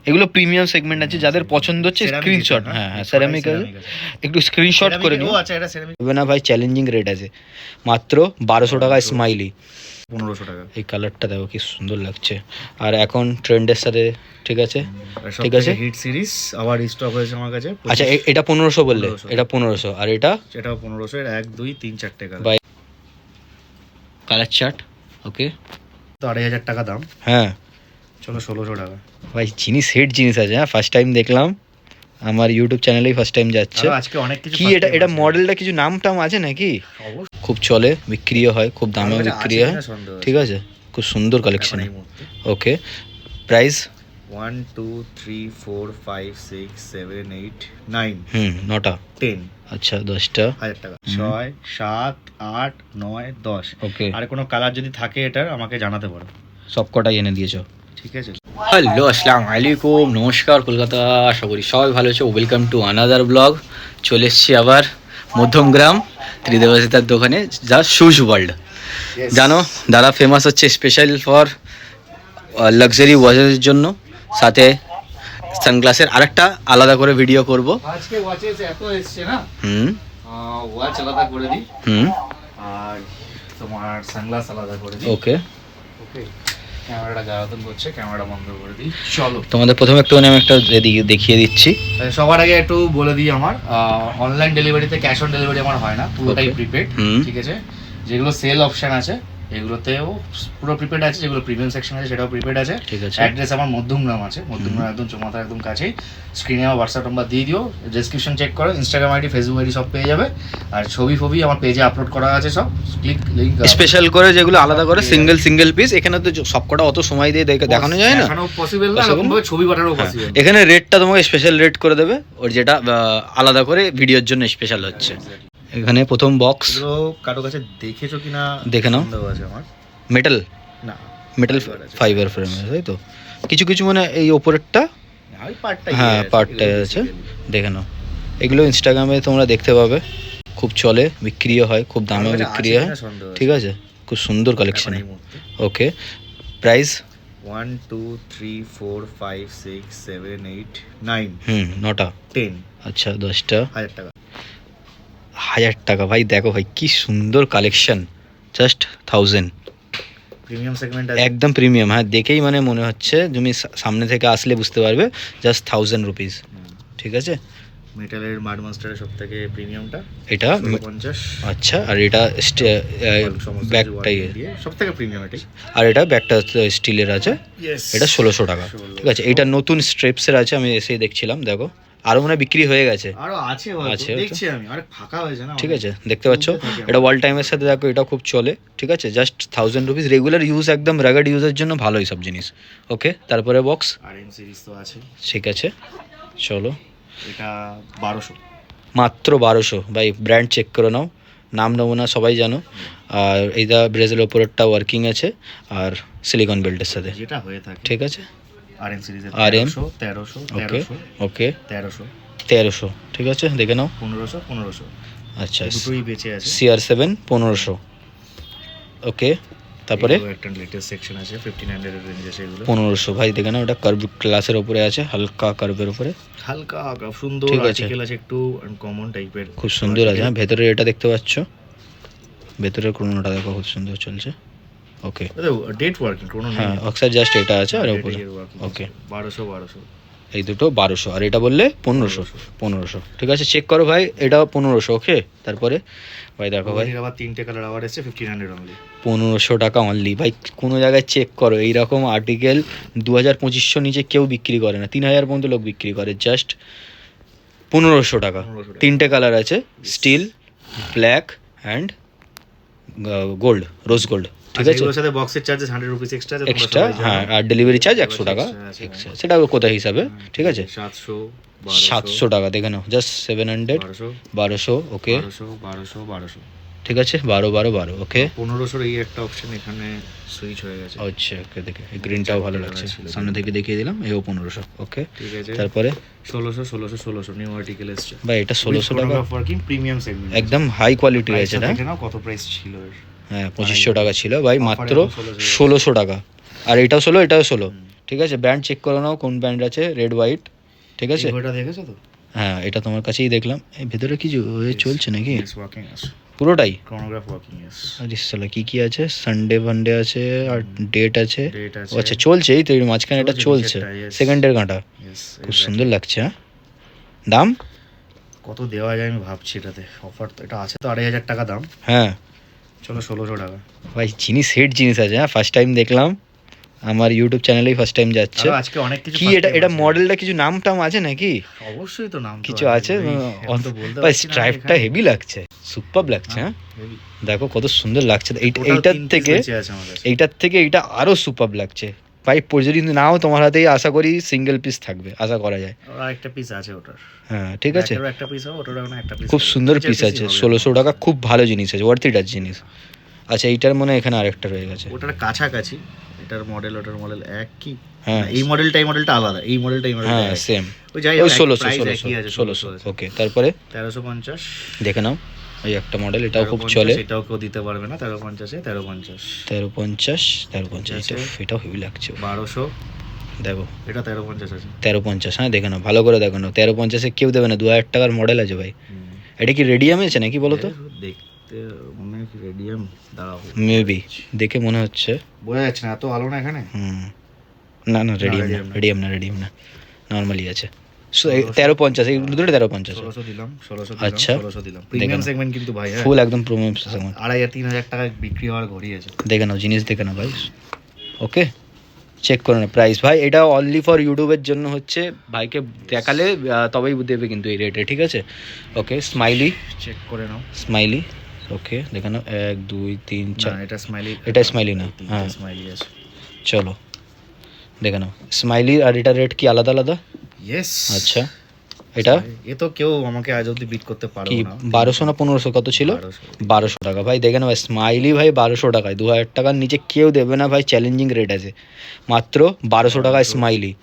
এগুলো premium segment আছে, যাদের পছন্দ হচ্ছে স্ক্রিনশট, হ্যাঁ হ্যাঁ সেরামিক আছে, একটু স্ক্রিনশট করে নিও। আচ্ছা এটা সেরামিক হবে না ভাই, চ্যালেঞ্জিং রেট আছে, মাত্র 1200 টাকা স্মাইলি। 1500 টাকা। এই কালারটা দেখো কি সুন্দর লাগছে, আর এখন ট্রেন্ডের সাথে ঠিক আছে, ঠিক আছে। হিট সিরিজ আবার স্টক হয়েছে আমার কাছে। আচ্ছা এটা 1500 বললে, এটা 1500, আর এটা এটাও 1500 এর 1 2 3 4টে কালার। বাই কালার চার্ট, ওকে তো 2500 টাকা দাম। হ্যাঁ চলো 1600 টাকা। ভাই জিনিস হেড জিনিস আছে, হ্যাঁ ফার্স্ট টাইম দেখলাম, আমার ইউটিউব চ্যানেলেই ফার্স্ট টাইম যাচ্ছে। আজকে অনেক কিছু কি এটা, এটা মডেলটা কিছু নাম টাম আছে নাকি? খুব চলে, বিক্রিও হয়, খুব দামে বিক্রি হয়, ঠিক আছে। খুব সুন্দর কালেকশন, ওকে। প্রাইস 1 2 3 4 5 6 7 8 9 9টা 10। আচ্ছা 10টা 1000 টাকা। 6 7 8 9 10। ওকে, আর কোনো কালার যদি থাকে এটার আমাকে জানাতে পারো। সব কটাই এনে দিয়েছো, ঠিক আছে। হ্যালো আসসালামু আলাইকুম, নমস্কার কলকাতা, আশা করি সবাই ভালো আছে। Welcome to another blog. চলে এসেছি আবার মধ্যমগ্রাম ত্রিদেবাসিতার দোকানে, যা শুজ ওয়ার্ল্ড। জানো দাদা ফেমাস হচ্ছে স্পেশাল ফর লাক্সারি ওয়াচের জন্য, সাথে সানগ্লাসের আরেকটা আলাদা করে ভিডিও করব। আজকে ওয়াচেস এত এসছে না, হুম ওয়াচ আলাদা করে দিই, হুম আর তোমার সানগ্লাস আলাদা করে দিই। ওকে ওকে, ক্যামেরাটা জ্বালাতন করছে, ক্যামেরাটা বন্ধ করে দিই। চলো তোমাদের প্রথমে একটুখানি আমি একটা দেখিয়ে দিচ্ছি। সবার আগে একটু বলে দিই, আমার অনলাইন ডেলিভারিতে ক্যাশ অন ডেলিভারি আমার হয় না, পুরোটাই প্রিপেড, ঠিক আছে। যেগুলো সেল অপশন আছে এগুলোতেও পুরো প্রিপেড আছে, যেগুলো প্রিমিয়াম সেকশন আছে সেটাও প্রিপেড আছে, ঠিক আছে। অ্যাড্রেস আমার মধ্যমগ্রাম আছে, মধ্যমগ্রাম একদম চৌমাথার একদম কাছেই। স্ক্রিনে আমার হোয়াটসঅ্যাপ নাম্বার দিয়ে দিও, ডেসক্রিপশন চেক করো, ইনস্টাগ্রাম আইডি ফেসবুক আইডি সব পেয়ে যাবে। আর ছবি ফবি আমার পেজে আপলোড করা আছে সব, ক্লিক লিংক স্পেশাল করে যেগুলো আলাদা করে সিঙ্গেল সিঙ্গেল পিস, এখানে তো সবকটা অত সময় দিয়ে দেখানো যায় না, দেখানো পসিবল না, এরকম ভাবে ছবি পাঠানো পসিবল। এখানে রেটটা তোমাকে স্পেশাল রেট করে দেবে, ওর যেটা আলাদা করে ভিডিওর জন্য স্পেশাল হচ্ছে। এখানে প্রথম বক্স, কারো কাছে দেখেছো কিনা দেখে নাও, আছে আমার মেটাল, না মেটাল ফাইবার ফ্রেম আছে, তাই তো। কিছু কিছু মানে এই ওপরেরটা, হ্যাঁ পার্টটাই আছে, দেখে নাও। এগুলো ইনস্টাগ্রামে তোমরা দেখতে পাবে, খুব চলে, বিক্রিও হয়, খুব দামে বিক্রি হয়, ঠিক আছে। খুব সুন্দর কালেকশন, ওকে। প্রাইস 1 2 3 4 5 6 7 8 9 9টা 10। আচ্ছা 10টা 1000 টাকা। 1000 টাকা। ভাই দেখো ভাই কি সুন্দর কালেকশন, জাস্ট 1000, প্রিমিয়াম সেগমেন্ট একদম প্রিমিয়াম। হ্যাঁ দেখেই মানে মনে হচ্ছে, তুমি সামনে থেকে আসলে বুঝতে পারবে, জাস্ট 1000 রুপিস, ঠিক আছে। মেটালের মাড মাস্টারের সবথেকে প্রিমিয়ামটা এটা 50। আচ্ছা, আর এটা ব্যাগটাই সবথেকে প্রিমিয়াম এটাই, আর এটা ব্যাগটা স্টিলের আছে, এটা 1600 টাকা, ঠিক আছে। এটা নতুন স্ট্রেপসের আছে, আমি এসেই দেখছিলাম, দেখো আরো মনে বিক্রি হয়ে গেছে, আরো আছে আছে দেখছি আমি, আরে ফাঁকা হয়েছে না, ঠিক আছে। দেখতে পাচ্ছ এটা ওয়াল টাইমের সাথে, দেখো এটা খুব চলে, ঠিক আছে। জাস্ট 1000 রুপিস, রেগুলার ইউজ, একদম রাগাড ইউজের জন্য ভালোই সব জিনিস, ওকে। তারপরে বক্স আরএম সিরিজ তো আছে, ঠিক আছে। চলো এটা 1200, মাত্র 1200। ভাই ব্র্যান্ড চেক করে নাও, নাম নমুনা সবাই জানো। আর এইটা ব্রেজের ওপরেরটা ওয়ার্কিং আছে, আর সিলিকন বেল্টের সাথে, যেটা হয়ে থাকে, ঠিক আছে। আরএম সিরিজের আরএম 1300 ওকে ওকে 1300, ঠিক আছে, দেখে নাও। 1500 আচ্ছা দুটোই বেঁচে আছে। CR7 1500, ওকে। তারপরে একটা লেটেস্ট সেকশন আছে 1500 এর রেঞ্জ আছে, এগুলো 1500। ভাই দেখে নাও, এটা কার্ভ ক্লাসের উপরে আছে, হালকা কার্ভের উপরে, হালকা সুন্দর আর্টিকেল আছে, একটু আনকমন টাইপের, খুব সুন্দর আছে। হ্যাঁ ভেতরে এটা দেখতে পাচ্ছ, ভেতরের ক্রোনোটা দেখো খুব সুন্দর চলছে, ওকে। ডেট ওয়ার্কিং কোনো নেই, হ্যাঁ অক্সার জাস্ট এটা আছে, আর উপরে ওকে 1200 এই দুটো 1200, আর এটা বললে 1500, ঠিক আছে। চেক করো ভাই, এটা 1500, ওকে। তারপরে ভাই দেখো ভাই, আবার তিনটে কালার আবার আছে 1500 অনলি, 1500 টাকা অনলি। ভাই কোনো জায়গায় চেক করো, এইরকম আর্টিকেল 2500 নিচে কেউ বিক্রি করে না, 3000 পর্যন্ত লোক বিক্রি করে, জাস্ট 1500 টাকা। তিনটে কালার আছে, steel, black and gold, rose gold, ঠিক আছে। এর সাথে বক্সের চার্জেস 100 রুপিস এক্সট্রা আছে, এক্সট্রা, হ্যাঁ, আর ডেলিভারি চার্জ 100 টাকা এক্সট্রা, সেটা কোথায় হিসাবে, ঠিক আছে। 700 টাকা, দেখে নাও, জাস্ট 700, 1200, ওকে, 1200 ঠিক আছে। 12 ওকে। 1500 এই একটা অপশন এখানে সুইচ হয়ে গেছে, আচ্ছা ওকে, দেখে এই গ্রিনটাও ভালো লাগছে, সামনে থেকে দেখিয়ে দিলাম, এও 1500, ওকে, ঠিক আছে। তারপরে 1600 নিউ আর্টিকেল এসছে ভাই, এটা 1600 টাকা, ওয়ার্কিং প্রিমিয়াম সেগমেন্ট, একদম হাই কোয়ালিটি আছে না। দেখে নাও কত প্রাইস ছিল এর, হ্যাঁ 2500 টাকা ছিল ভাই, মাত্র 1600 টাকা। আর এটাও 16, এটাও 16, ঠিক আছে, ব্র্যান্ড চেক করে নাও কোন ব্র্যান্ড আছে, রেড হোয়াইট, ঠিক আছে। ওটা দেখেছো তো? হ্যাঁ, এটা তোমার কাছেই দেখলাম। এই ভেতরে কিছু চলছে নাকি ওয়ার্কিং আছে পুরোটাই? ক্রোনোগ্রাফ ওয়ার্কিং আছে। আরে সালা কি কি আছে, সানডে ফান্ডে আছে আর ডেট আছে। ডেট আছে। ও আচ্ছা, চলছে, এই তো এর মাঝখানে এটা চলছে, নিচেরটা, yes. সেকেন্ডের কাঁটা। Yes, খুব exactly. সুন্দর লাগছে। হ্যাঁ, দাম কত দেওয়া যায় আমি ভাবছি এটাতে। অফার তো এটা আছে তো 2,500 টাকা দাম। হ্যাঁ চলো 1600 টাকা। ভাই, জিনিস হেড জিনিস আছে। হ্যাঁ, ফার্স্ট টাইম দেখলাম, আমার ইউটিউব চ্যানেলেই ফার্স্ট টাইম যাচ্ছে। আরো আজকে অনেক কিছু কি first এটা time এটা আছে। মডেলটা কিছু নাম টাম আছে নাকি? অবশ্যই তো নাম তো কিছু আছে? ভাই, এখন তো বলতে ভাই, পারছি না স্ট্রাইপটা এখানে। হেভি লাগছে, সুপার লাগছে। হ্যাঁ, Heavy। দেখো কত সুন্দর লাগছে। Total এইটার 3 piece থেকে বেঁচে আছে আমার কাছে। এইটার থেকে এইটা আরো সুপার লাগছে ভাই। যদি নাও তোমার হাতেই, আশা করি সিঙ্গেল পিস থাকবে, আশা করা যায়। আর একটা পিস আছে ওটার। হ্যাঁ, ঠিক আছে, এটারও একটা পিস হবে, ওটারও একটা পিস। খুব সুন্দর পিস আছে। 1600 টাকা, খুব ভালো জিনিস আছে, ওয়ার্থ ইট জিনিস। আচ্ছা, এইটার মনে হয় এখানে আরেকটা রয়ে গেছে। ওটার কাছাকাছি, এটার মডেল ওটার মডেল এক কি? হ্যাঁ, না, এই মডেলটা আলাদা, এই মডেলটা হ্যাঁ সেম। ওই যাই ওই হোক, 1600 ওকে। তারপরে 1350। দেখে নাও, এই একটা মডেল, এটাও খুব চলে। এটাও কেউ দিতে পারবে না। 1350 1350 1350 এটাও হেভি লাগছে। 1200 দেখো, এটা 1350 আছে। 1350। হ্যাঁ, দেখে নাও, ভালো করে দেখো নাও। 1350-এ কেউ দেবে না, 2000 টাকার মডেল আছে ভাই। এটা কি রেডিয়ামে আছে নাকি বলো তো? দেখতে মনে হয় কি রেডিয়াম, দাঁড়াও মেবি, দেখে মনে হচ্ছে। বোঝা যাচ্ছে না, এত আলো না এখানে। না না, রেডিয়াম না, রেডিয়াম না, নর্মালি আছে। 1350, এই দুটো 1350। 1600 দিলাম, 1600 আচ্ছা, 1600 দিলাম। প্রিমিয়াম সেগমেন্ট কিন্তু ভাই, হ্যাঁ ফুল একদম প্রিমিয়াম সেগমেন্ট। 2500-3000 টাকা বিক্রি হওয়ার ঘড়ি আছে। দেখে নাও, জিনিস দেখে নাও ভাই। ওকে, চেক করে নাও প্রাইস ভাই। এটা অনলি ফর ইউটিউবের জন্য হচ্ছে, ভাইকে দেখালে তবেই দেবে কিন্তু এই রেটে, ঠিক আছে। ওকে, স্মাইলি চেক করে নাও। স্মাইলি, ওকে দেখে নাও। 1 2 3 না, 4, এটা স্মাইলি। এটা স্মাইলি না। হ্যাঁ, স্মাইলি আছে। চলো দেখে নাও। স্মাইলি আর এটা রেট কি আলাদা আলাদা? ইয়েস। আচ্ছা, এটা এ তো কেউ আমাকে আজ অব্দি বিট করতে পারবে কি না। 1200 না 1500 কত ছিল? 1200 1200 টাকা ভাই। দেখে নাও, স্মাইলি ভাই 1200 টাকায়, 2000 টাকার নিচে কেউ দেবে না ভাই। চ্যালেঞ্জিং রেট আছে, মাত্র 1200 টাকায় স্মাইলি।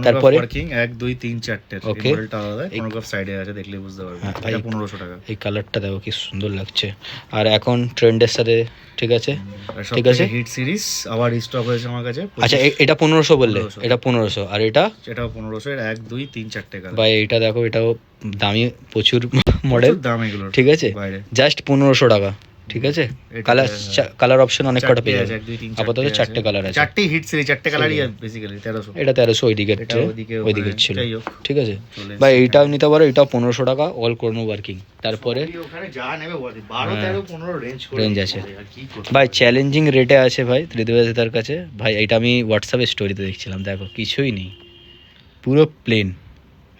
তারপরে ওয়ার্কিং 1 2 3 4 Okay. মডেলটা আলাদা, ক্রোনোগ্রাফ সাইডে আছে, দেখলে বুঝতে পারবে। হ্যাঁ, এটা 1500 টাকা। এই কালারটা দেখো কি সুন্দর লাগছে, আর এখন ট্রেন্ডের সাথে, ঠিক আছে। ঠিক আছে, হিট সিরিজ আবার স্টক হয়েছে আমার কাছে। আচ্ছা এটা 1500 বললে? 1500 এটা 1500, আর এটা এটাও 1500 এর 1 2 3 4 কালার। ভাই এটা দেখো, এটাও দামি প্রচুর মডেল, দাম এগুলো, ঠিক আছে। বাইরে জাস্ট 1500 টাকা, ঠিক আছে। কালার অপশন অনেক কটা পেয়ে যাবে। 1 2 3 আপাতত 4টে কালার আছে, 4টে হিট সিরিজ, 4টে কালারই বেসিক্যালি 1300। এটা 1300 ওইদিকে, এটা ওইদিকে ছিল, যাই হোক, ঠিক আছে চলে ভাই। এসেছে। এইটাও নিতে পারো, এটাও 1500 টাকা, অল ক্রোনো ওয়ার্কিং। তারপরে সবই ওখানে যা নেবে 12 13 15 রেঞ্জ করে রেঞ্জ আছে আর কি করতে ভাই, চ্যালেঞ্জিং রেটে আছে ভাই ত্রিদেবাদিতার কাছে ভাই। এটা আমি হোয়াটসঅ্যাপে স্টোরিতে দেখছিলাম, দেখো কিছুই নেই, পুরো প্লেন,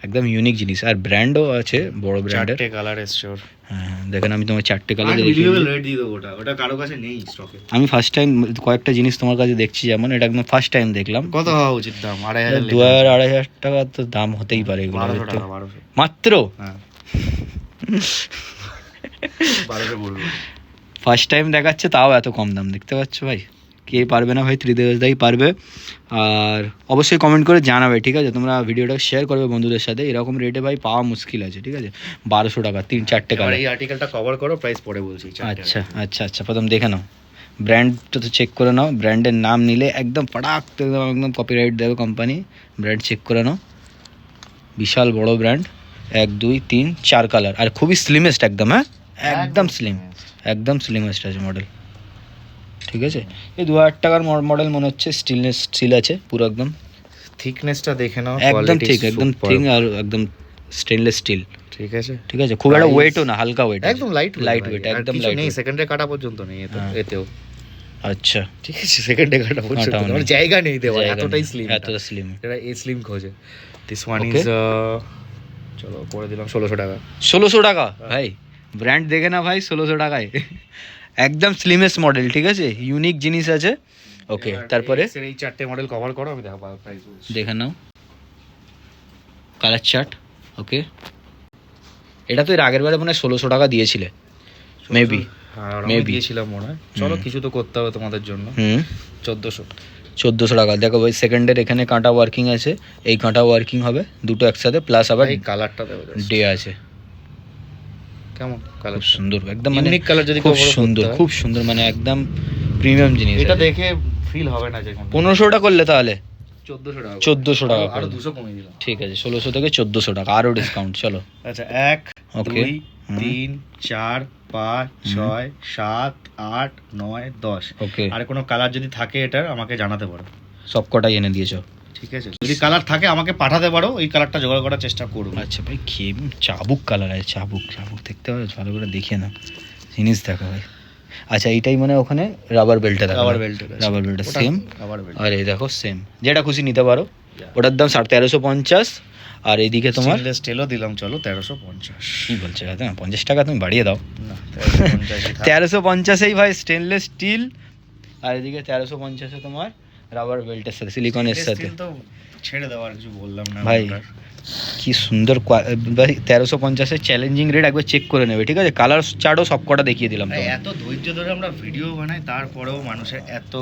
একদম ইউনিক জিনিস। আর ব্র্যান্ডও আছে, বড় ব্র্যান্ডের। 4টে কালার এসছে ওর। হ্যাঁ, দেখেন আমি তোমার 4টে কালার আনবিলিভেবল রেট দিয়ে দেবো। ওটা কারো কাছে নেই স্টকে। আমি ফার্স্ট টাইম কয়েকটা জিনিস তোমার কাছে দেখছি, যেমন এটা একদম ফার্স্ট টাইম দেখলাম। কত হওয়া উচিত দাম? 2500 2000-2500 টাকা তো দাম হতেই পারে এগুলো, 1200 টাকা। 1200 মাত্র। হ্যাঁ 1200 বলবো। ফার্স্ট টাইম দেখাচ্ছে, তাও এত কম দাম, দেখতে পাচ্ছ ভাই। কে পারবে না ভাই? ত্রিদেবদাই পারবে। আর অবশ্যই কমেন্ট করে জানাবে, ঠিক আছে। তোমরা ভিডিওটা শেয়ার করবে বন্ধুদের সাথে। এরকম রেটে ভাই পাওয়া মুশকিল আছে, ঠিক আছে। 1200 টাকা 3-4টে এবার কালার। এই আর্টিকেলটা কভার করো, প্রাইস পরে বলছি। আচ্ছা আচ্ছা আচ্ছা, প্রথম দেখে নাও, ব্র্যান্ডটা তো চেক করে নাও। ব্র্যান্ডের নাম নিলে একদম ফাটাক একদম কপিরাইট দেবে কোম্পানি। ব্র্যান্ড চেক করে নাও, বিশাল বড় ব্র্যান্ড। 1 2 3 4 কালার, আর খুবই স্লিমেস্ট একদম। হ্যাঁ, একদম স্লিম, একদম স্লিমেস্ট আছে মডেল, ঠিক আছে। এই 2000 টাকার মডেল মনে হচ্ছে। স্টিল আছে পুরো, একদম থিকনেসটা দেখে নাও, একদম ঠিক, একদম থিক, আর একদম স্টেনলেস স্টিল, ঠিক আছে। ঠিক আছে। খুব একটা ওয়েটও না, হালকা ওয়েট, একদম লাইট ওয়েট, একদম লাইট নেই। ওয়েট। সেকেন্ডে কাটা পর্যন্ত নেই এতেও, আচ্ছা, ঠিক আছে। সেকেন্ডে কাটা পর্যন্ত কাটাও মানে নেই। জায়গা নেই দেওয়া, জায়গা এতটাই নেই, স্লিম। এতটা স্লিম। এটা এ স্লিম খোঁজে। This one Okay. ইজ চলো করে দিলাম 1600 টাকা। 1600 টাকা ভাই, ব্র্যান্ড দেখে না ভাই, 1600 টাকায় একদম স্লিমেস্ট মডেল, ঠিক আছে। ইউনিক জিনিস আছে। ওকে, তারপরে এই 4টে মডেল কভার করো, আমি দেখো প্রাইস বলছি। দেখে নাও কালার চার্ট। ওকে, এটা তো এর আগের বারে মনে হয় 1600 টাকা দিয়েছিলে, মেবি। হ্যাঁ, আমি Maybe. দিয়েছিলাম মনে হয়। চলো কিছু তো করতে হবে তোমাদের জন্য। 1400 টাকা। দেখো ভাই, সেকেন্ডের এখানে কাঁটা ওয়ার্কিং আছে, এই কাঁটা ওয়ার্কিং হবে দুটো একসাথে, প্লাস আবার এই কালারটা দেবো ডে আছে। কেমন কালার? খুব সুন্দর, একদম মানে ইউনিক কালার। যদি খুব কখনো সুন্দর, করতে হয়, খুব সুন্দর, মানে একদম প্রিমিয়াম জিনিস। এটা দেখে ফিল হবে না যে 1500টা করলে তাহলে 1400 টাকা 1400 টাকা আরো করে। 200 কমিয়ে দিলাম। ঠিক আছে 1600 থেকে 1400 টাকা আরও ডিসকাউন্ট। চলো আচ্ছা 1 ওকে 2 3 4 5 6 7 8 9 10 ওকে আর কোনো কালার যদি থাকে এটার আমাকে জানাতে পারো। সব কটাই এনে দিয়েছো। ঠিক আছে, যদি কালার থাকে আমাকে পাঠাতে পারো, ওই কালারটা জোগাড় করার চেষ্টা করবো। আচ্ছা ভাই কি চাবুক কালার আছে, চাবুক চাবুক দেখতে হবে, ভালো করে দেখিয়ে না জিনিস দেখো ভাই। আচ্ছা এইটাই মানে ওখানে রাবার বেল্টটা দেখো, রাবার বেল্ট, রাবার বেল্টটা সেম। রাবার বেল্ট আর এই দেখো সেম, যেটা খুশি নিতে পারো। ওটার দাম 1350। আর এইদিকে তোমার স্টেনলেস স্টিলও দিলাম, চলো 1350। কি বলছে দাদা, 50 টাকা তুমি বাড়িয়ে দাও। না 1350 1350এই ভাই স্টেনলেস স্টিল, আর এদিকে 1350-এ তোমার রাবার বেল্টের সাথে সিলিকনের সাথে। তো ছেড়ে দাও, আর কিছু বললাম না ভাই কি সুন্দর ভাই 1350-এর চ্যালেঞ্জিং রেট, একবার চেক করে নেবে ঠিক আছে। কালার চার্টও সব কটা দেখিয়ে দিলাম তো। এত ধৈর্য ধরে আমরা ভিডিও বানাই, তারপরেও মানুষের এত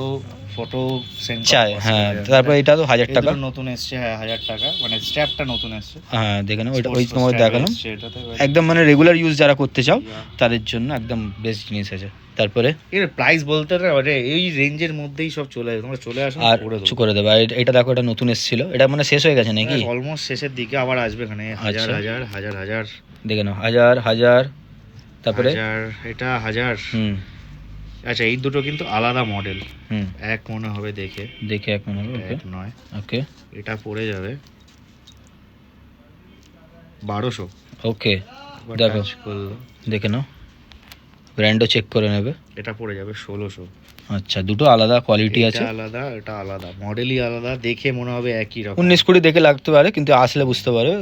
ফটো সেন্ড চাই। হ্যাঁ তারপর এটা তো 1000 টাকা নতুন এসছে। হ্যাঁ 1000 টাকা, মানে স্ট্র্যাপটা নতুন এসছে। হ্যাঁ দেখে নাও, ওইটা ওই তোমার দেখালাম এটাতে একদম মানে রেগুলার ইউজ যারা করতে চাও তাদের জন্য একদম বেস্ট জিনিস আছে। তারপরে এর প্রাইস বলতে না, মানে এই রেঞ্জের মধ্যেই সব চলে আসে, তোমরা চলে আসো আর করে কিছু করে দেবে। আর এটা দেখো, এটা নতুন এসেছিল, এটা মানে শেষ হয়ে গেছে নাকি? অলমোস্ট শেষের দিকে আবার আসবে এখানে। হাজার হাজার হাজার হাজার দেখে নাও, 1000 তারপরে এটা 1000। আচ্ছা এই দুটো কিন্তু আলাদা মডেল, এক মনে হবে দেখে দেখে এক মনে হবে। এক নয়। ওকে এটা পড়ে যাবে 1200। ওকে দেখো দেখে নাও, ব্র্যান্ডও চেক করে নেবে। এটা পড়ে যাবে 1600। আচ্ছা দুটো আলাদা কোয়ালিটি আছে, আলাদা, এটা আলাদা, মডেলই আলাদা, দেখে মনে হবে একই রকম। 19-20 দেখে লাগতে পারে, কিন্তু আসলে বুঝতে পারে।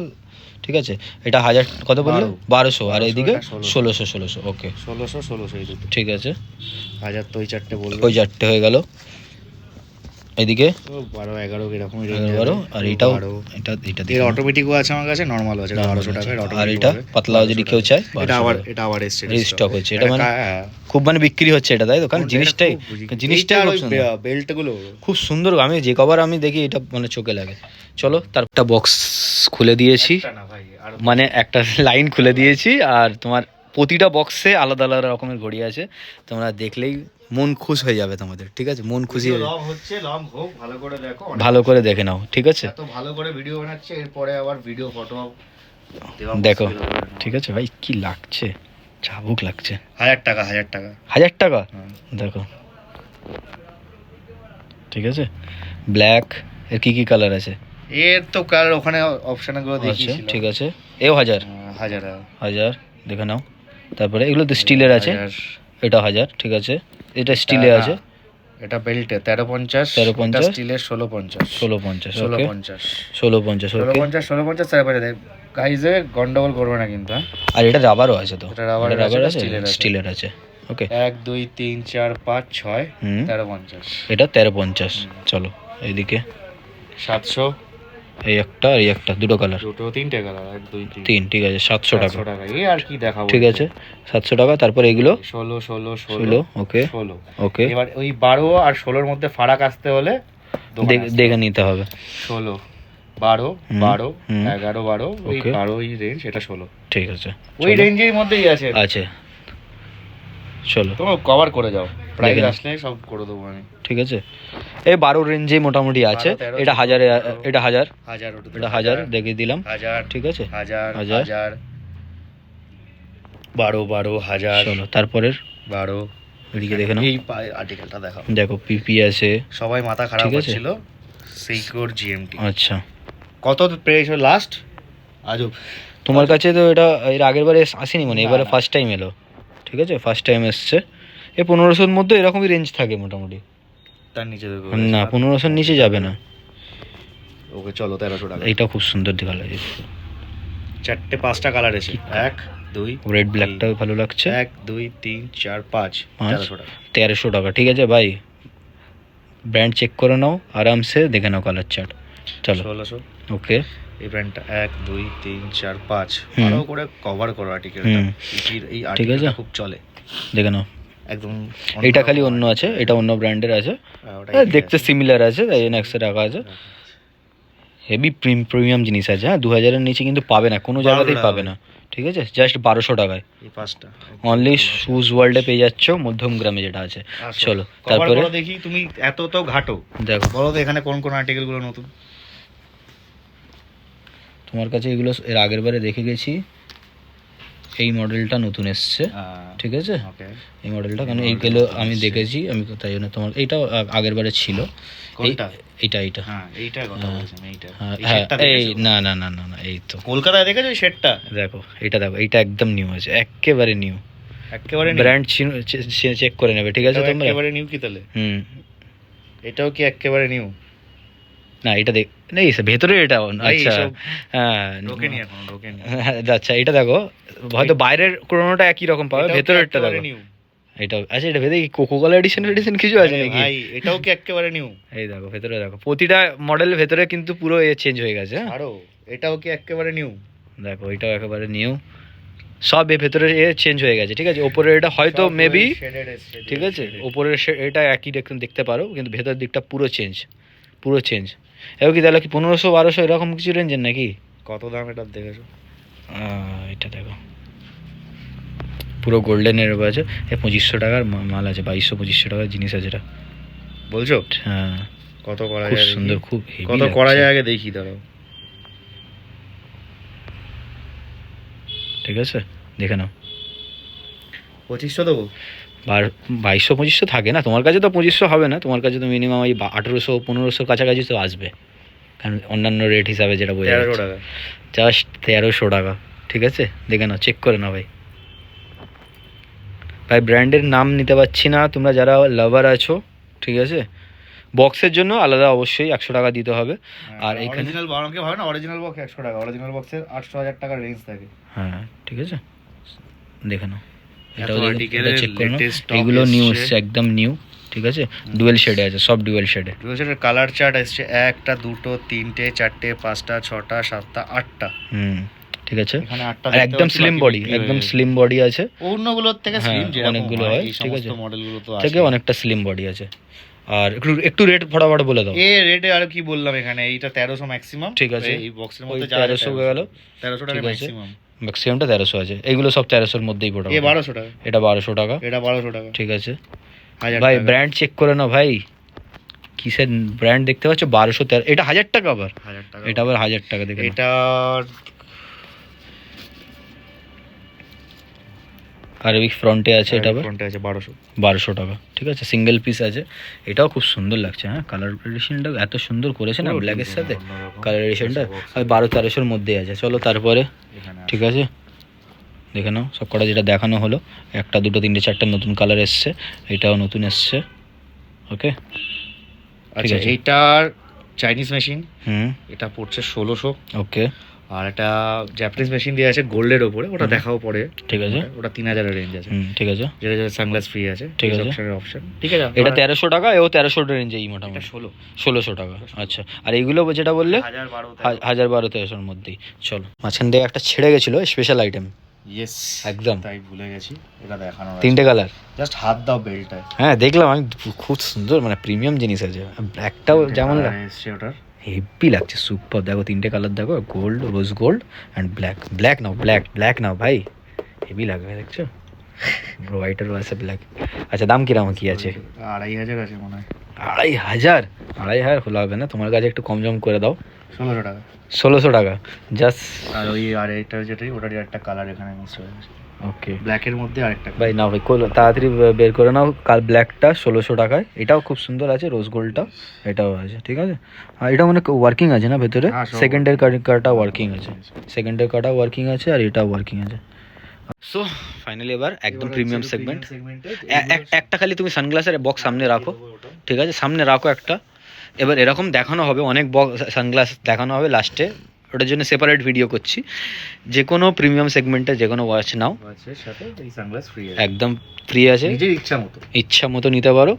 ঠিক আছে, এটা 1000 কত বললো? 1200। আর এইদিকে 1600। ওকে 1600 এই দুটো। ঠিক আছে 1000 তো ওই চারটে বলবো, ওই 4টে হয়ে গেল। এদিকে 12 11 এরকম। 12 আর এটাও এটা এটা এর অটোমেটিকও আছে আমার কাছে, নর্মালও আছে। 1200 টাকা। আর এটা পাতলা যদি কেউ চায়, এটা আবার এসছে, রিস্টক হচ্ছে। এটা মানে খুব মানে বিক্রি হচ্ছে এটা, তাই তো? কারণ জিনিসটাই বেল্ট গুলো খুব সুন্দর। আমি যে কবার আমি দেখি এটা মানে চোখে লাগে। চলো তার একটা বক্স খুলে দিয়েছি, মানে একটা লাইন খুলে দিয়েছি। আর তোমার প্রতিটা বক্সে আলাদা আলাদা রকমের ঘড়ি আছে, তোমরা দেখলেই মন খুশ হয়ে যাবে তোমাদের। ঠিক আছে, মন খুশি হচ্ছে, লং হোক, ভালো করে দেখো, ভালো করে দেখে নাও। ঠিক আছে, এত ভালো করে ভিডিও বানাচ্ছে, এরপরে আবার ভিডিও ফটো দেখো। ঠিক আছে ভাই, কি লাগছে, চাবুক লাগছে। 1000 টাকা 1000 টাকা 1000 টাকা দেখো। ঠিক আছে, ব্ল্যাক এর কি কি কালার আছে? এর তো কালার ওখানে অপশন গুলো দেখিয়েছিলাম। ঠিক আছে, এও 1000 1000 দেখে নাও। তারপরে এগুলো তো স্টিলের আছে, এটা 1000। ঠিক আছে, এটা স্টিলে আছে, এটা বেল্টে 1350 স্টিলের 1650 তারপরে গাইজে গন্ডগোল করবে না কিন্তু। আর এটা রাবারও আছে তো, এটা রাবার আছে, স্টিলের আছে। ওকে 1 2 3 4 5 6 1350, এটা 1350। চলো এইদিকে 700, এই একটা আর এই একটা, দুটো কালার, দুটো তিনটে কালার, 1 2 3। ঠিক আছে 700 টাকা। এই আর কি দেখাবো। ঠিক আছে 700 টাকা। তারপর এগুলো 16 ওকে 16। ওকে এবার ওই 12 আর 16 এর মধ্যে ফারাক আসতে হলে দেখে নিতে হবে। 16 12 11 12 ওই 12 এই রেঞ্জ, এটা 16। ঠিক আছে, ওই রেঞ্জের মধ্যেই আছে। চলো তোমরা কভার করে যাও, প্রাইস আসলে সব করে দেবো আমি। ঠিক আছে, এই 12 রেঞ্জে মোটামুটি আছে। এটা 1000, এটা 1000 এটা 1000 দেখিয়ে দিলাম। 1000 ঠিক আছে 1000 12 1000। চলো তারপরের 12 এদিকে দেখে নাও, এই আর্টিকেলটা দেখাও। দেখো পিপি আছে, সবাই মাথা খারাপ হচ্ছিল। Secure GMT. আচ্ছা কত প্রাইস লাস্ট? আজব। তোমার কাছে তো এটা এর আগের বারে আসেনি, মানে এবারে ফার্স্ট টাইম এলো। ঠিক আছে, ফার্স্ট টাইম এসছে। এই 1500-র মধ্যে এরকমই রেঞ্জ থাকে মোটামুটি, তার নিচে না 1500-র নিচে যাবে না। ওকে চলো 1300 টাকা। এইটা খুব সুন্দর দেখা লাগে, 4টে 5টা কালার আছে। 1 2 রেড ব্ল্যাকটা ভালো লাগছে। 1 2 3 4 5 1300 টাকা। 1300 টাকা। ঠিক আছে ভাই, ব্র্যান্ড চেক করে নাও আরামসে, দেখে নাও কালার চার্ট। চলো 1600। ওকে এই ব্র্যান্ডটা 1 2 3 4 5 ভালো করে কভার করো আর্টিকেলটা। এই আর্টিকেলটা খুব চলে, দেখে নাও একদম। এটা খালি অন্য আছে, এটা অন্য ব্র্যান্ডের আছে, দেখতে সিমিলার আছে, তাই জন্য 100 টাকা আছে। হেভি প্রিমিয়াম জিনিস আছে। হ্যাঁ 2000-এর নিচে কিন্তু পাবে না, কোনো জায়গাতেই পাবে না। ঠিক আছে, জাস্ট 1200 টাকায় এই 5টা অনলি শুজ ওয়ার্ল্ডে পেয়ে যাচ্ছ মধ্যম গ্রামে যেটা আছে। চলো তারপরে দেখি, তুমি এত তো ঘাটো, দেখো বলো তো এখানে কোন কোন আর্টিকেল গুলো নতুন। তোমার কাছে এগুলো এর আগের বারে দেখে গেছি, এই মডেলটা নতুন এসছে, ঠিক আছে ওকে, এই মডেলটা, কারণ এইগুলো আমি দেখেছি, আমি তাই জন্য তোমার এইটা আগের বারে ছিল। কোনটা? এইটা এইটা হ্যাঁ এইটার কথা বলছি আমি, এইটা হ্যাঁ এই না না না না না এই তো কলকাতায় দেখেছো এই শেডটা? দেখো এটা, দেখো এটা একদম নিউ আছে, একেবারে নিউ, একেবারে ব্র্যান্ড চেক করে নেবে, ঠিক আছে তোমরা। একেবারে নিউ কি তাহলে? হুম, এটাও কি একেবারে নিউ? না এটা দেখ নেই ভেতরে এটা, আচ্ছা হ্যাঁ ঢোকেনি এখনো, ঢোকেনি। আচ্ছা এটা দেখো, হয়তো বাইরের কোনোটা একই রকম পাবে, ভেতরেরটা দেখো নিউ। এটা আচ্ছা, এটা ভেতরে কি কোকোকোলা এডিশন কিছু আছে নাকি? ভাই এটাও কি একেবারে নিউ? এই দেখো ভেতরে দেখো, প্রতিটা মডেলের ভেতরে কিন্তু পুরো চেঞ্জ হয়ে গেছে। আরো এটাও কি একেবারে নিউ? দেখো এটাও একেবারে নিউ, সব এর ভেতরে চেঞ্জ হয়ে গেছে, ঠিক আছে। ওপরের এটা হয়তো মেবি, ঠিক আছে, ওপরের এটা একই দেখতে পারো, কিন্তু ভেতরের দিকটা পুরো চেঞ্জ, পুরো চেঞ্জ। এবার কি তাহলে কি 1500-1200 এরকম কিছু রেঞ্জের নাকি? কত দাম এটা দেখেছো? এটা দেখো পুরো গোল্ডেনের আছে, 2500 টাকার মাল আছে, 2200-2500 টাকার জিনিস আছে এটা, বলছো? হ্যাঁ কত করা খুব যায়? সুন্দর, খুব কত করা যায় আগে দেখি, দাঁড়াও। ঠিক আছে দেখে নাও। 2500 দেবো? 2200-2500 থাকে না তোমার কাছে, তো 2500 হবে না তোমার কাছে, তো মিনিমাম ওই 1800-1500 কাছাকাছি তো আসবে, কারণ অন্যান্য রেট হিসাবে যেটা বোঝা 1300 যাচ্ছে। টাকা। জাস্ট 1300 টাকা, ঠিক আছে দেখে নাও, চেক করে নাও ভাই। ভাই ব্র্যান্ডের নাম নিতে পারছি না, তোমরা যারা লাভার আছো, ঠিক আছে, বক্সের জন্য আলাদা অবশ্যই 100 টাকা দিতে হবে। আর এখানে অরিজিনাল বারোকে হয় না, অরিজিনাল বক্স 100 টাকা, অরিজিনাল বক্সের 800-1000 টাকার রেঞ্জ থাকে। হ্যাঁ ঠিক আছে দেখে নাও, এত এটাও article চেক করে নাও, latest stock এগুলো নিউ এসছে। এসছে, একদম নিউ, ঠিক আছে, ডুয়েল শেডে আছে, সব ডুয়েল শেডে। কালার চার্ট এসছে 1টা 2টো 3টে 4টে 5টা 6টা 7টা 8টা। হুম ঠিক আছে, এখানে 8টা আর একদম স্লিম বডি, একদম স্লিম বডি আছে, অন্যগুলোর থেকে হ্যাঁ, স্লিম যেরকম অনেকগুলো হয় হয়, এই ঠিক সমস্ত আছে, মডেলগুলো তো থেকে আছে। অনেকটা স্লিম বডি আছে। আর একটু রেট ফটাফট বলে দাও। এ রেটে আর কি বললাম, এখানে এইটা 1300 ম্যাক্সিমাম, ঠিক আছে, এই বক্সের ওই মধ্যে যা 1300 গেল, 1300 টাকা ঠিক আছে। ম্যাক্সিমাম। ম্যাক্সিমামটা 1300 আছে, এইগুলো সব 1300-র মধ্যেই এ ফটাফট। 1200 টাকা, এটা 1200 টাকা, এটা 1200 টাকা, ঠিক আছে 1000 ভাই, টাকা। ব্র্যান্ড চেক করে নাও ভাই, কিসের ব্র্যান্ড দেখতে পাচ্ছ, 1213, এটা 1000 টাকা আবার, 1000 টাকা, এটা আবার 1000 টাকা দেখে নাও। এটা আর ওই ফ্রন্টে আছে, এটা আবার ফ্রন্টে আছে 1200 টাকা, ঠিক আছে, সিঙ্গেল পিস আছে, এটাও খুব সুন্দর লাগছে। হ্যাঁ কালার এডিশনটা এত সুন্দর করেছে না ব্ল্যাকের সাথে, কালার এডিশনটা আর 1200-1300-র মধ্যেই আছে। চলো তারপরে, ঠিক আছে দেখে নাও, সব কটা যেটা দেখানো হলো, 1টা 2টো 3টে 4টা নতুন কালার এসছে, এটাও নতুন এসছে, ওকে। আচ্ছা আছে। এইটার চাইনিজ মেশিন, হুম এটা পড়ছে 1600। ওকে আর একটা জাপানিজ মেশিন দিয়ে আছে গোল্ডের ওপরে, ওটা দেখাও পরে, ঠিক আছে, ওটা 3000 এর রেঞ্জ আছে, হুম ঠিক আছে, যেটা সানগ্লাস ফ্রি আছে, ঠিক আছে। অপশন, ঠিক আছে। এটা 1300 টাকা, এও 1300 রেঞ্জেই মোটামুটি, এটা 16 1600 টাকা, আচ্ছা। আর এইগুলো যেটা বললে 1012-1300-র মধ্যেই। চলো মাঝখান থেকে একটা ছেড়ে গেছিলো স্পেশাল আইটেম, ইয়েস একদম তাই ভুলে গেছি, এটা দেখানো 3টে কালার, জাস্ট হাত দাও বেল্টটায়। হ্যাঁ দেখলাম আমি, খুব সুন্দর, মানে প্রিমিয়াম জিনিস আছে, ব্ল্যাকটাও যেমন এসছে ওটার, হেভি লাগছে, সুপার। দেখো 3টে কালার দেখো, gold, rose gold and black, black নাও, ব্ল্যাক নাও ভাই, হেভি লাগবে, দেখছো হোয়াইটেরও আছে, ব্ল্যাক। আচ্ছা দাম কিরকম কি আছে? 2500 আছে মনে হয়। 2500 হলে হবে না, তোমার কাছে একটু কম জম করে দাও, 1600 টাকা। 1600 টাকা জাস্ট, আর ওই আর এটা যেটাই ওটারই একটা কালার এখানে মিক্স হয়ে গেছে, ওকে ব্ল্যাকের মধ্যে আরেকটা ভাই নাও ভাই, তাড়াতাড়ি বের করে নাও, কাল ব্ল্যাকটা 1600 টাকায়, এটাও খুব সুন্দর আছে, রোজ গোল্ডটা এটাও আছে, ঠিক আছে। আর এটা মানে ওয়ার্কিং আছে না ভেতরে, হ্যাঁ, সব সেকেন্ডের কার্ডটা ওয়ার্কিং আছে, সেকেন্ডের কার্ডটা ওয়ার্কিং আছে, আর এটাও ওয়ার্কিং আছে। সো ফাইনালি এবার একদম প্রিমিয়াম সেগমেন্ট। একটা খালি তুমি সানগ্লাসের বক্স সামনে রাখো, ঠিক আছে, সামনে রাখো একটা। এবার এরকম দেখানো হবে, অনেক বক্স সানগ্লাস দেখানো হবে লাস্টে, ওটার জন্য সেপারেট ভিডিও করছি। যে কোনো প্রিমিয়াম সেগমেন্টে যে কোনো ওয়াচ নাও, সাথে এই সানগ্লাস ফ্রি আছে, একদম ফ্রি আছে, নিজের ইচ্ছা মতো নিতে পারো।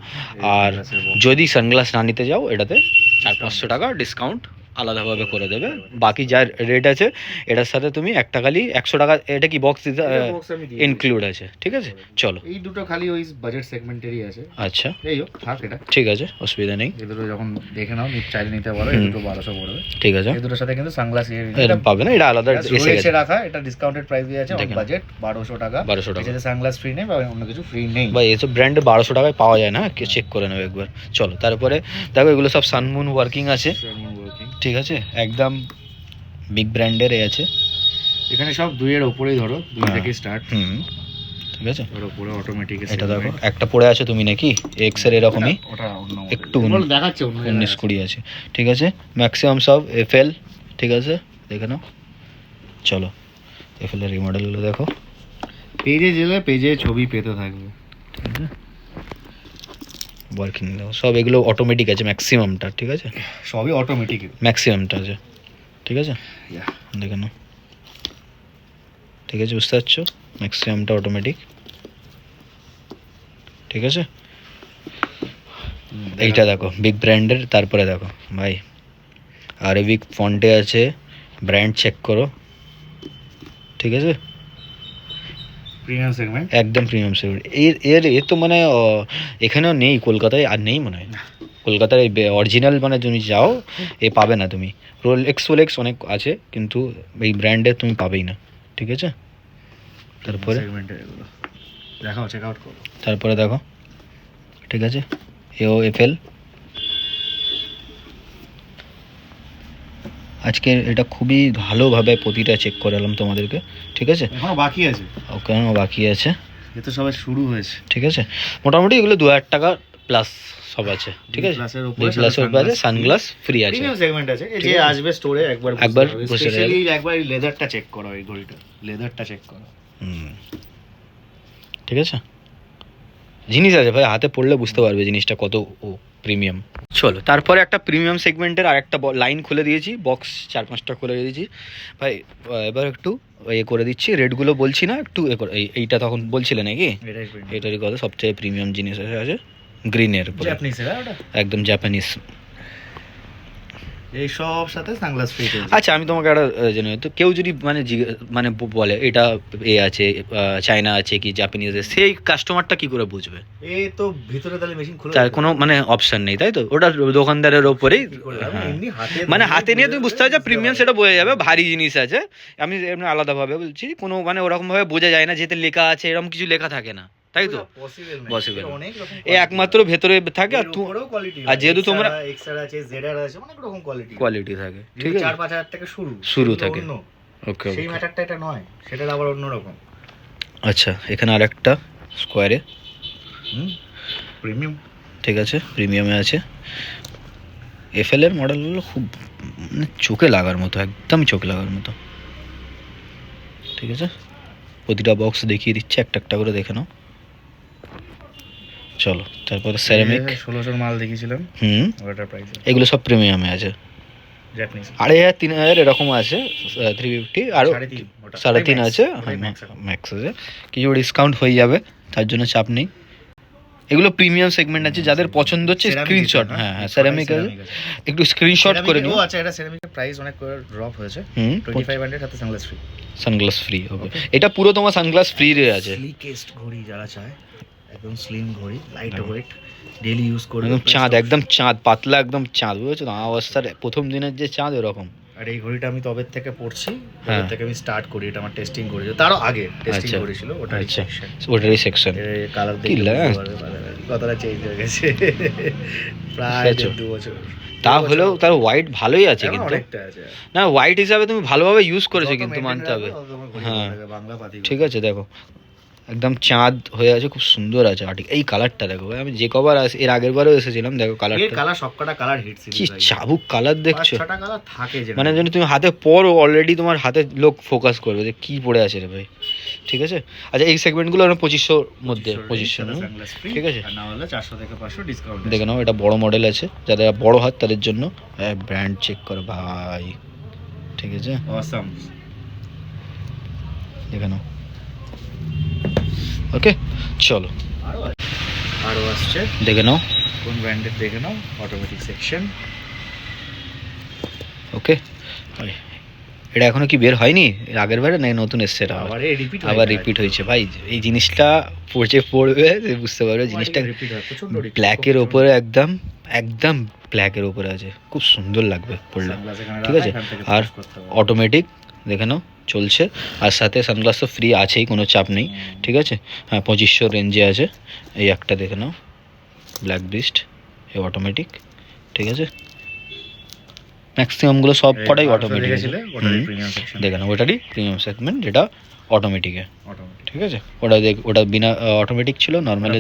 আর sunglass এর box। যদি সানগ্লাস না নিতে যাও, এটাতে 400-500 টাকা ডিসকাউন্ট আলাদাভাবে করে দেবে। বাকি যা রেট আছে এটার সাথে তুমি একটা খালি 100 টাকা, এটা কি বক্স দিতে ইনক্লুড আছে, ঠিক আছে? চলো, এই দুটো খালি ওই বাজেট সেগমেন্টেরই আছে। আচ্ছা এই হোক, থাক এটা, ঠিক আছে, অসুবিধা নেই। এই দুটো যখন দেখে নাও চাইলে নিতে পারো। এই দুটো 1200 পড়বে, ঠিক আছে। এই দুটোর সাথে কিন্তু সানগ্লাস এটা পাবে না, এটা আলাদা এসে গেছে রাখা। এটা ডিসকাউন্টেড প্রাইস দিয়ে আছে, অন বাজেট 1200 টাকা। 1200 টাকা, এটাতে সানগ্লাস ফ্রি নেই বা অন্য কিছু ফ্রি নেই ভাই। এসব ব্র্যান্ডে 1200 টাকায় পাওয়া যায় না, কে চেক করে নেবে একবার। চলো, তারপরে দেখো এগুলো সব সানমুন ওয়ার্কিং আছে, ঠিক আছে, একদম বিগ ব্র্যান্ডের আছে। এখানে সব 2 এর উপরেই ধরো, 2 থেকে স্টার্ট। ঠিক আছে, ওর উপরে অটোমেটিক। এটা দেখো একটা পড়ে আছে তুমি নাকি এক্স এর এরকমই, ওটা অন্য একটু দেখাচ্ছে, অন্য 19-20 আছে, ঠিক আছে। ম্যাক্সিমাম সব এফএল, ঠিক আছে, দেখে নাও। চলো এফএল এর রিমডেলগুলো দেখো, পেজে গেলে পেজে ছবি পেতে থাকবে, ঠিক আছে। ওয়ার্কিং দেখো সব, এগুলো অটোমেটিক আছে ম্যাক্সিমামটা, ঠিক আছে, সবই অটোমেটিক ম্যাক্সিমামটা আছে, ঠিক আছে, দেখে নাও, ঠিক আছে, বুঝতে পারছো? ম্যাক্সিমামটা অটোমেটিক, ঠিক আছে। এইটা দেখো বিগ ব্র্যান্ডের, তারপরে দেখো ভাই আরবিক ফন্টে আছে, ব্র্যান্ড চেক করো, ঠিক আছে, প্রিমিয়াম সেগমেন্ট, একদম প্রিমিয়াম সেগমেন্ট। এর তো মানে এখানেও নেই, কলকাতায় আর নেই মনে হয়। কলকাতার এই অরিজিনাল মানে তুমি যাও এ পাবে না তুমি। রোলেক্স অনেক আছে কিন্তু এই ব্র্যান্ডের তুমি পাবেই না, ঠিক আছে। তারপরে দেখাও, চেক আউট করো। তারপরে দেখো, ঠিক আছে, এও এফএল। আজকে এটা খুবই ভালোভাবে প্রতিটা চেক করে এলাম তোমাদেরকে, ঠিক আছে। এখনো বাকি আছে, ওকে, বাকি আছে, এ তো সবাই শুরু হয়েছে, ঠিক আছে। মোটামুটি এগুলো 2000 টাকা প্লাস সব আছে, ঠিক আছে। প্লাসের প্লাসের উপরে আছে, সানগ্লাস ফ্রি আছে, প্রিমিয়াম সেগমেন্ট আছে। এই যে আসবে স্টোরে একবার বসে স্পেশালি একবার লেদারটা চেক করো, এই ঘড়িটা লেদারটা চেক করো, ঠিক আছে। জিনিস আছে ভাই, হাতে পড়লে বুঝতে পারবে জিনিসটা কত প্রিমিয়াম। চলো, তারপরে একটা প্রিমিয়াম সেগমেন্টের আর একটা লাইন খুলে দিয়েছি, বক্স 4-5টা খুলে দিয়েছি ভাই। এবার একটু করে দিচ্ছি, রেটগুলো বলছি না, একটু এইটা তখন বলছিলে নাকি, এটারই কথা। সবচেয়ে প্রিমিয়াম জিনিস আছে গ্রিনের, একদম জাপানিজ, এই সব সাথে সানগ্লাস ফ্রি। আচ্ছা আমি তোমাকে একটা জানি, তো কেউ যদি মানে বলে এটা আছে চায়না আছে কি জাপানিজ আছে, সেই কাস্টমারটা কি করে বুঝবে? এই তো ভিতরে তাহলে মেশিন খুলে, তার কোনো মানে অপশন নেই, তাই তো? ওটা দোকানদারের ওপরেই, মানে হাতে নিয়ে তুমি বুঝতে পারছো প্রিমিয়াম, সেটা বোঝা যাবে। ভারী জিনিস আছে, আমি এমনি আলাদাভাবে বলছি, কোনো মানে ওরকম ভাবে বোঝা যায় না, যেতে লেখা আছে এরকম কিছু লেখা থাকে না, তাই তো? পসিবল, এই একমাত্র ভেতরে থাকে। আর যেহেতু তোমরা এক্সআর আছে, জেডআর আছে, অনেক রকম কোয়ালিটি থাকে, ঠিক আছে, 4-5 হাজার টাকা শুরু থাকে। ওকে, সেই ম্যাটারটা এটা নয়, সেটা আবার অন্য রকম। আচ্ছা, এখানে আরেকটা স্কোয়ারে প্রিমিয়াম, ঠিক আছে, প্রিমিয়ামে আছে। এফএল এর মডেলগুলো খুব মানে চোখে লাগার মতো, একদম চোখে লাগার মতো, ঠিক আছে। প্রতিটা বক্স দেখিয়ে দিচ্ছে, একটা একটা করে দেখে নাও। চলো, তারপরে সেরামিক 1600 মাল দেখিয়েছিলাম, ওটার প্রাইস এগুলো সব প্রিমিয়ামে আছে, জাপানিজ 2500-3000 এরকম আছে, 350 আর 3.5 আছে, ম্যাক্স আছে। কিছু ডিসকাউন্ট হয়ে যাবে, তার জন্য চাপ নেই। এগুলো প্রিমিয়াম সেগমেন্ট আছে, যাদের পছন্দ হচ্ছে স্ক্রিনশট, হ্যাঁ সেরামিক আছে, একটু স্ক্রিনশট করে নিও। আচ্ছা, এটা সেরামিকের প্রাইস অনেক করে ড্রপ হয়েছে, 2500 সাথে সানগ্লাস ফ্রি। সানগ্লাস ফ্রি হবে, এটা পুরো তোমার সানগ্লাস ফ্রি রে আছে। স্লিকেস্ট ঘড়ি যারা চায়, একদম স্লিম ঘড়ি, লাইট ওয়েট, ডেইলি ইউজ করবে, একদম চাঁদ, একদম চাঁদ, পাতলা একদম চাঁদ, বুঝেছো না? অবস্থার প্রথম দিনের যে চাঁদ এরকম। আর এই ঘড়িটা আমি তবে থেকে পড়ছি, তবে থেকে আমি স্টার্ট করি, এটা আমার টেস্টিং করেছি, তারও আগে টেস্টিং করেছিল, ওটাই সেকশন, ওটারই সেকশন। কালার দেখলে কতটা চেঞ্জ হয়ে গেছে প্রায় 2 বছর। তা হলেও তার হোয়াইট ভালোই আছে, কিন্তু অনেকটা আছে না, হোয়াইট হিসাবে তুমি ভালোভাবে ইউজ করেছো কিন্তু মানতে হবে, হ্যাঁ ঠিক আছে। দেখো একদম চাঁদ হয়ে আছে, খুব সুন্দর আছে আর্টিক। এই কালারটা দেখো ভাই, আমি যে কবার এর আগের বারও এসেছিলাম, দেখো কালারটা, কালার সবকটা কালার হিট সিরিজ, কি চাবুক কালার দেখছো, 5-6টা কালার থাকে, মানে যদি তুমি হাতে পরো অলরেডি তোমার হাতে লোক ফোকাস করবে যে কি পড়ে আছে রে ভাই, ঠিক আছে। আচ্ছা, এই সেগমেন্টগুলো আমরা 2500 মধ্যে, 2500, ঠিক আছে, না হলে 400 থেকে 500 ডিসকাউন্ট। দেখে নাও, এটা বড় মডেল আছে, যাদের বড় হাত তাদের জন্য। ব্র্যান্ড চেক করো ভাই, ঠিক আছে, অসাম, দেখে নাও। ওকে, চলো আরো আসছে, দেখে নাও কোন ব্র্যান্ডের দেখে নাও। অটোমেটিক সেকশন, ওকে, এটা এখনো কি বের হয়নি এর আগের বারে, না নতুন এসছে এটা আবার রিপিট হয়েছে ভাই। এই জিনিসটা পড়বে বুঝতে পারবে জিনিসটা ব্ল্যাকের ওপরে একদম একদম ব্ল্যাকের ওপরে আছে, খুব সুন্দর লাগবে পড়লে, ঠিক আছে। আর অটোমেটিক দেখে নাও চলছে, আর সাথে সানগ্লাস তো ফ্রি আছেই, কোনো চাপ নেই, ঠিক আছে। হ্যাঁ 2500 রেঞ্জে আছে। এই একটা দেখে নাও ব্ল্যাক বিস্ট, এই অটোমেটিক, ঠিক আছে। ম্যাক্সিমামগুলো সব কটাই অটোমেটিক দেখে নাও, ওটারই প্রিমিয়াম সেগমেন্ট যেটা অটোমেটিকে, ঠিক আছে। ওটা বিনা অটোমেটিক ছিল, নর্মালি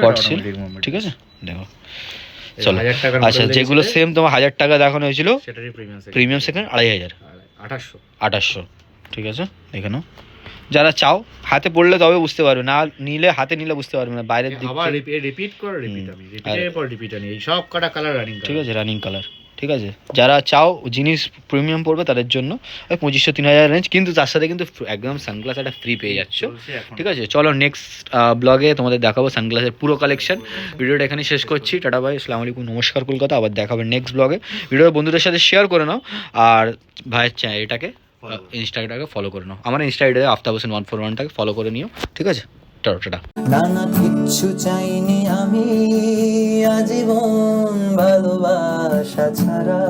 কোয়াড ছিল, ঠিক আছে। দেখো চলো, আচ্ছা যেগুলো সেম তোমার 1000 টাকা দেখানো হয়েছিল প্রিমিয়াম সেগমেন্ট 2500 2800, ঠিক আছে। দেখে নাও, যারা চাও হাতে পড়লে তবে বুঝতে পারবে, না নিলে হাতে নিলে বুঝতে পারবে না, বাইরের দিক রিপিট করো, রিপিট আমি রিপিটের পর রিপিট আনি, এই সব কটা কালার রানিং, ঠিক আছে, রানিং কালার, ঠিক আছে। যারা চাও জিনিস প্রিমিয়াম পড়বে তাদের জন্য ওই 2500-3000 রেঞ্জ, কিন্তু তার সাথে কিন্তু একদম সানগ্লাস একটা ফ্রি পেয়ে যাচ্ছ, ঠিক আছে। চলো নেক্সট ব্লগে তোমাদের দেখাবো সানগ্লাসের পুরো কালেকশন। ভিডিওটা এখানে শেষ করছি, টাটা বাই, আসসালামু আলাইকুম, নমস্কার কলকাতা। আবার দেখাবে নেক্সট ব্লগে। ভিডিওটা বন্ধুদের সাথে শেয়ার করে নাও, আর ভাইয়ের এটাকে ইনস্টাগ্রামটাকে ফলো করে নাও, আমার ইনস্টা আইডিতে আফতাব হোসেন 141টাকে ফলো করে নিও, ঠিক আছে। টাটা। নানা কিচ্ছু চাইনি আমি আজীবন ভালোবাসা ছাড়া।